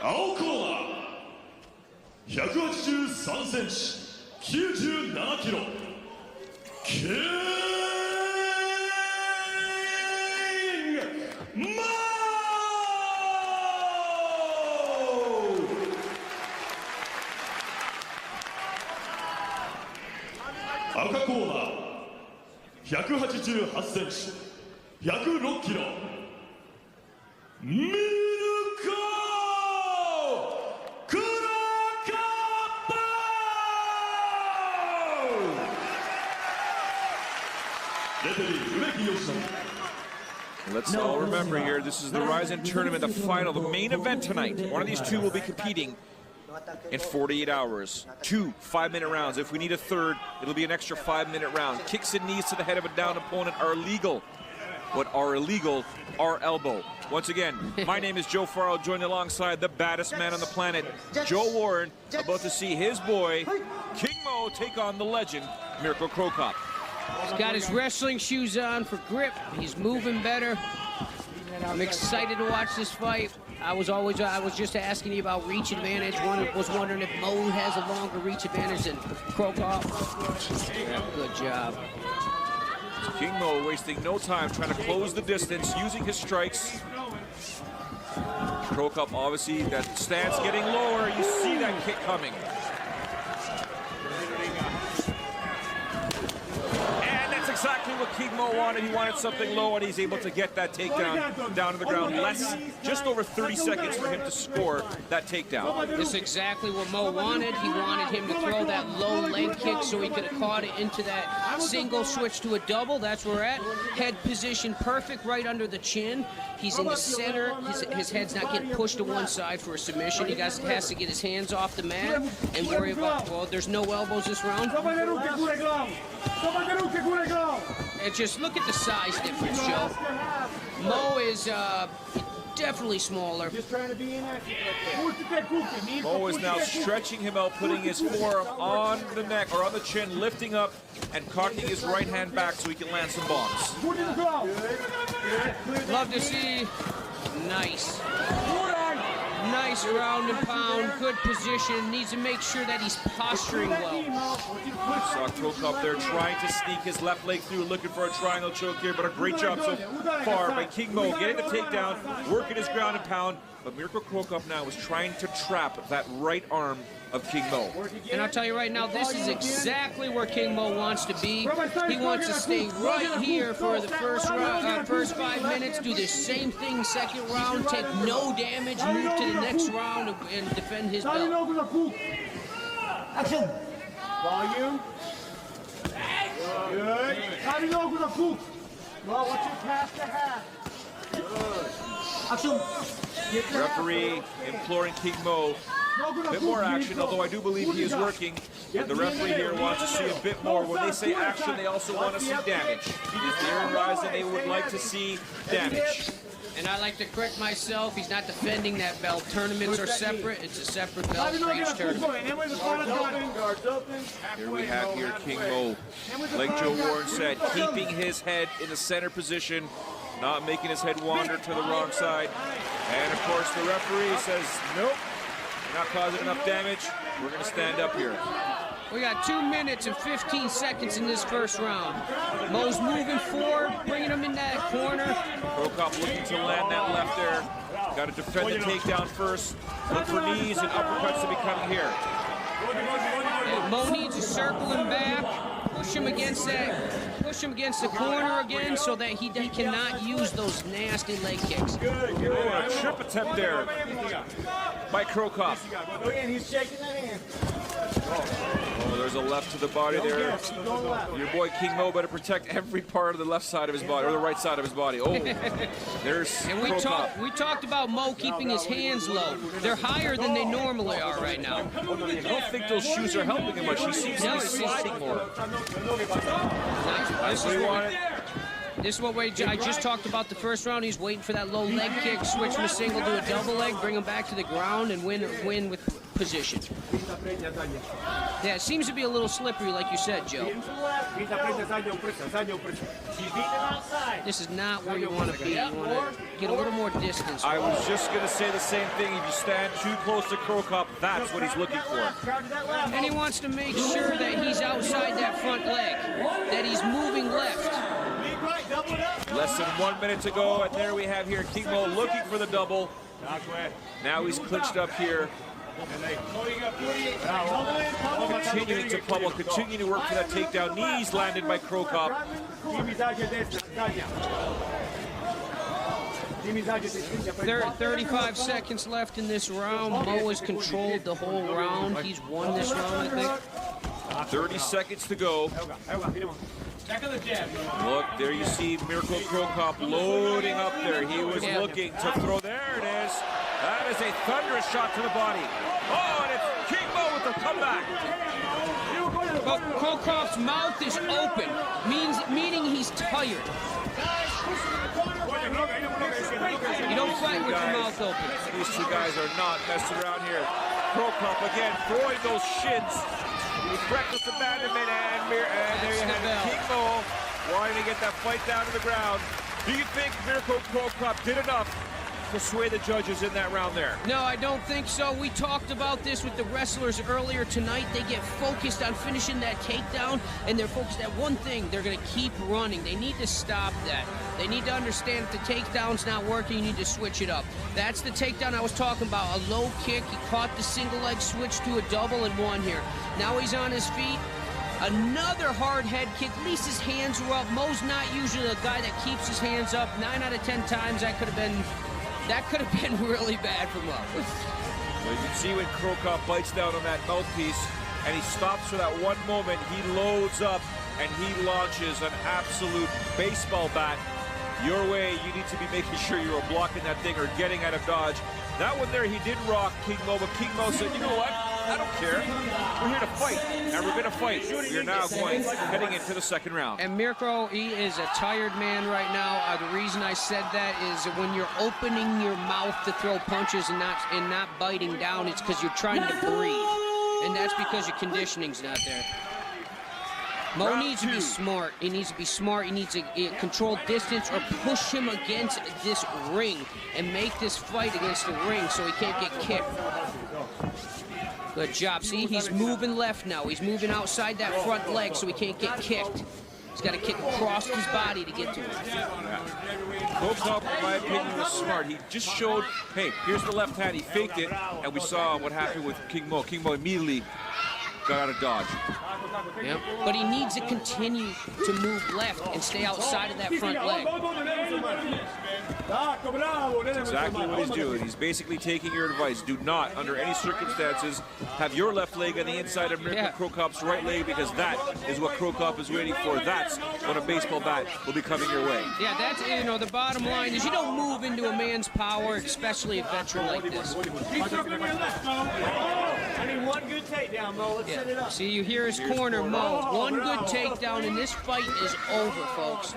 青コーナー183センチ97キロキングマー赤コーナー188センチ106キロミルコクロコップレフェリー植木義則 Let's all remember here, this is the RIZIN tournament, the final, the main event tonight. One of these two will be competing in 48 hours. 2 5-minute rounds. If we need a third, it'll be an extra 5-minute round. Kicks and knees to the head of a downed opponent are legal. What are illegal are elbow. Once again, my name is Joe Farrell, joined alongside the baddest man on the planet, Joe Warren, about to see his boy, King Mo, take on the legend, Mirko Filipović. He's got his wrestling shoes on for grip. He's moving better. I'm excited to watch this fight. I was just asking you about reach advantage. Was wondering if Mo has a longer reach advantage than CRO COP. Yeah, good job. King Mo wasting no time trying to close the distance using his strikes. CRO COP, obviously, that stance getting lower. You see that kick coming. And that's exactly what King Mo wanted. He wanted something low, and he's able to get that takedown down to the ground. Just over 30 seconds for him to score that takedown. This is exactly what Mo wanted. He wanted him to throw that low leg kick so he could have caught it into that single switch to a double. That's where we're at. Head position perfect right under the chin. He's in the center. His head's not getting pushed to one side for a submission. He has to get his hands off the mat and worry about, well, there's no elbows this round. And just look at the size difference, Joe. Mo is definitely smaller. Mo is now stretching him out, putting his forearm on the neck or on the chin, lifting up and cocking his right hand back so he can land some bombs. Love to see. Nice. Nice round and pound, good position. Needs to make sure that he's posturing well. Saw CRO COP there trying to sneak his left leg through, looking for a triangle choke here, but a great job so far by King Mo, getting the takedown, working his ground and pound. But Mirko CRO COP now is trying to trap that right arm of King Mo. And I'll tell you right now, this is exactly where King Mo wants to be. He wants to stay right here for the first 5 minutes, do the same thing second round, take no damage, move to the next round and defend his belt. Action. Volume. Good. Well, what's your pass to half? Good. Action. Referee imploring King Mo a bit more action, although I do believe he is working. And the referee here wants to see a bit more. When they say action, they also want to see damage. If they're in RIZIN, they would like to see damage. And I like to correct myself, he's not defending that belt. Tournaments are separate, it's a separate belt for each tournament. Here we have King Mo, like Joe Warren said, keeping his head in the center position, not making his head wander to the wrong side. And of course the referee says, nope, you're not causing enough damage, we're gonna stand up here. We got 2 minutes and 15 seconds in this first round. Mo's moving forward, bringing him in that corner. CRO COP looking to land that left there. Got to defend the takedown first. Look for knees and uppercuts to be coming here. And Mo needs to circle him back, push him against the corner again so that he cannot use those nasty leg kicks. Oh, a trip attempt there by CRO COP. He's shaking that hand. Oh, there's a left to the body there. Your boy King Mo better protect every part of the left side of his body, or the right side of his body. Oh, there's and CRO COP. we talked about Mo keeping his hands low. They're higher than they normally are right now. I don't think those shoes are helping him much. He seems to be sliding more. Nice what he wanted. This is what I just talked about the first round. He's waiting for that low leg kick, switch from a single to a double leg, bring him back to the ground, and win with position. Yeah, it seems to be a little slippery, like you said, Joe. This is not where you want to be. You want to get a little more distance. I was just going to say the same thing. If you stand too close to CRO COP, that's what he's looking for. And he wants to make sure that he's outside that front leg, that he's moving left. Less than 1 minute to go, and there we have here King Mo looking for the double. Now he's clinched up here. Continuing to pummel, continuing to work for that takedown. Knees landed by CRO COP. 35 seconds left in this round. Mo has controlled the whole round. He's won this round, I think. 30 seconds to go. Look, there you see Mirko CRO COP loading up there. He was looking to throw. There it is. That is a thunderous shot to the body. Oh, and it's King Mo with the comeback. But CRO COP's mouth is open, meaning he's tired. You don't fight with your mouth open. These two guys are not messing around here. CRO COP again throwing those shins with reckless abandonment, and there you have it. King Mo wanting to get that fight down to the ground. Do you think Mirko CRO COP did enough to sway the judges in that round there? No, I don't think so. We talked about this with the wrestlers earlier tonight. They get focused on finishing that takedown, and they're focused at one thing. They're going to keep running. They need to stop that. They need to understand if the takedown's not working, you need to switch it up. That's the takedown I was talking about. A low kick. He caught the single leg switch to a double and won here. Now he's on his feet. Another hard head kick. At least his hands were up. Mo's not usually a guy that keeps his hands up. 9 out of 10 times that could have been really bad for Mo. Well, you can see when CRO COP bites down on that mouthpiece and he stops for that one moment, he loads up and he launches an absolute baseball bat your way. You need to be making sure you're blocking that thing or getting out of dodge. That one there, he did rock King Mo, but King Mo said, you know what? I don't care. We're here to fight, and we're going to fight. We're now heading into the second round. And Mirko, he is a tired man right now. The reason I said that is that when you're opening your mouth to throw punches and not biting down, it's because you're trying to breathe. And that's because your conditioning's not there. Mo needs to be smart. He needs to be smart. He needs to control distance or push him against this ring and make this fight against the ring so he can't get kicked. Good job. See, he's moving left now. He's moving outside that front leg so he can't get kicked. He's got to kick across his body to get to him. CRO COP, in my opinion, was smart. He just showed, hey, here's the left hand. He faked it, and we saw what happened with King Mo. King Mo immediately got out of dodge. Yep. But he needs to continue to move left and stay outside of that front leg. That's exactly what he's doing. He's basically taking your advice. Do not, under any circumstances, have your left leg on the inside of Mirko CRO COP's right leg, because that is what CRO COP is waiting for. That's when a baseball bat will be coming your way. Yeah, that's, the bottom line is you don't move into a man's power, especially a veteran like this. I need one good takedown, Mo. Let's set it up. See, you hear his corner, Mo. One good takedown, and this fight is over, folks.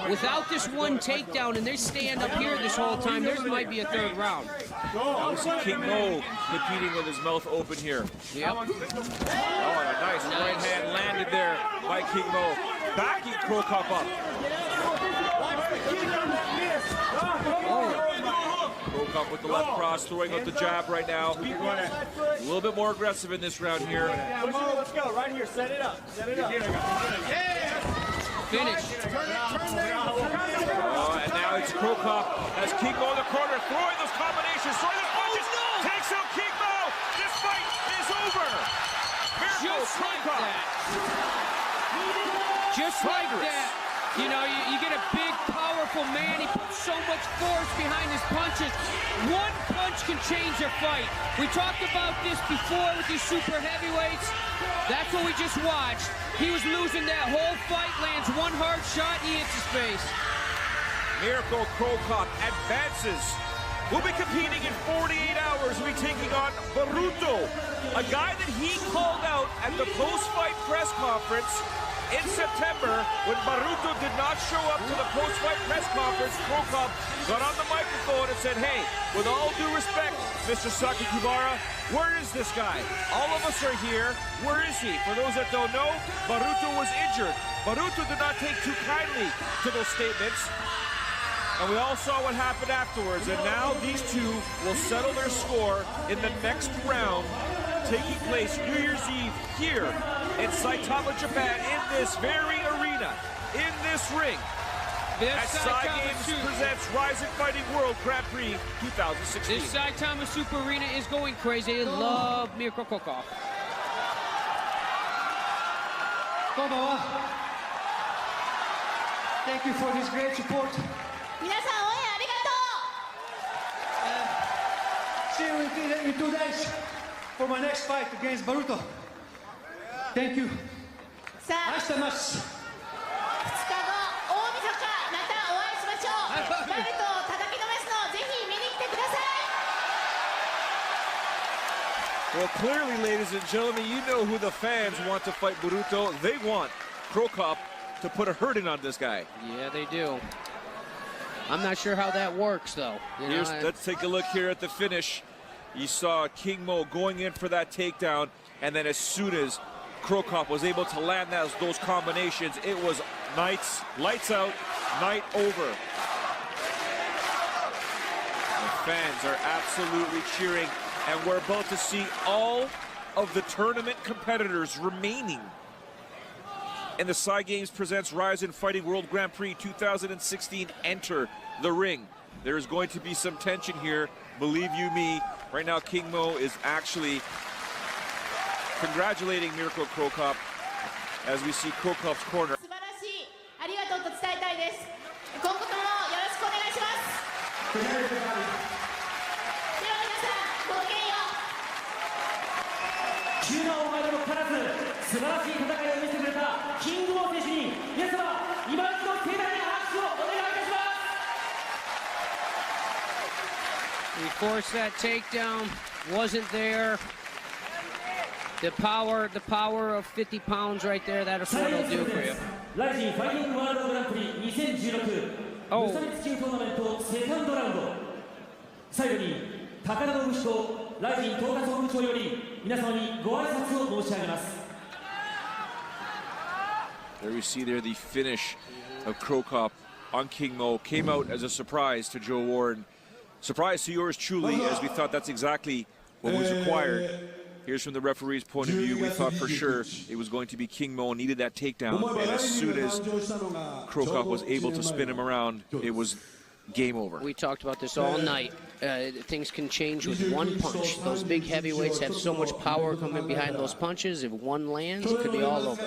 Without this one takedown, and they stand up here this whole time, there might be a third round. Now we see King Mo competing with his mouth open here. Yep. Oh, a nice right hand landed there by King Mo. Backing CRO COP up. CRO COP with the left cross, throwing out the jab right now. A little bit more aggressive in this round here. Let's go. Right here. Set it up. Set it up. Finish. Oh, and now it's CRO COP as King Mo in the corner, throwing those combinations, throwing those punches. Takes out King Mo. This fight is over. Just like that. Just like that. You get a big, powerful man. He puts so much force behind his punches. One punch can change a fight. We talked about this before with these super heavyweights. That's what we just watched. He was losing that whole fight, lands one hard shot, he hits his face. Mirko CRO COP advances. We'll be competing in 48 hours. We'll be taking on Baruto, a guy that he called out at the post-fight press conference In September, when Baruto did not show up to the post-fight press conference, CRO COP got on the microphone and said, hey, with all due respect, Mr. Sakakibara, where is this guy? All of us are here. Where is he? For those that don't know, Baruto was injured. Baruto did not take too kindly to those statements. And we all saw what happened afterwards. And now these two will settle their score in the next round, taking place New Year's Eve here in Saitama, Japan, in this very arena, in this ring, at Sai Games presents RIZIN Fighting World Grand Prix 2016. This Saitama Super Arena is going crazy. They love Mirko Filipović. Thank you for this great support. 皆さん応援ありがとう。 See you in 2 days for my next fight against Baruto. Thank you. さあ、明日ます。2日後、大晦日またお会いしましょう。バルトを叩きのめすのぜひ見に来てください。 Well, clearly, ladies and gentlemen, you know who the fans want to fight Baruto. They want CRO COP to put a hurting on this guy. Yeah, they do. I'm not sure how that works, though. You know, Let's take a look here at the finish. You saw King Mo going in for that takedown, and then as soon as CRO COP was able to land those combinations, it was lights out, night over. The fans are absolutely cheering, and we're about to see all of the tournament competitors remaining in the Sai Games presents RIZIN Fighting World Grand Prix 2016 enter the ring. There is going to be some tension here, believe you me. Right now, King Mo is actually congratulating Mirko CRO COP as we see CRO COP's corner. 素晴らしい。ありがとうと伝えたいです。今後ともよろしくお願いします。では皆さん、ごきげんよう。急な大前でも必ず素晴らしい戦いを見せてくれたキングモー選手に皆様今一度盛大な拍手をお願いいたします。 He forced that takedown, wasn't there. The power of 50 pounds right there, that's what it'll do for you. RIZINファイティングワールドグランプリ2016無差別級トーナメントセカンドラウンド。最後に高田信彦RIZIN統括本部長より皆様にご挨拶を申し上げます。 There we see there the finish of CRO COP on King Mo. Came out as a surprise to Joe Warren. Surprise to yours truly, as we thought that's exactly what was required. Here's from the referee's point of view. We thought for sure it was going to be King Mo, needed that takedown. And as soon as CRO COP was able to spin him around, it was game over. We talked about this all night. Things can change with one punch. Those big heavyweights have so much power coming behind those punches. If one lands, it could be all over.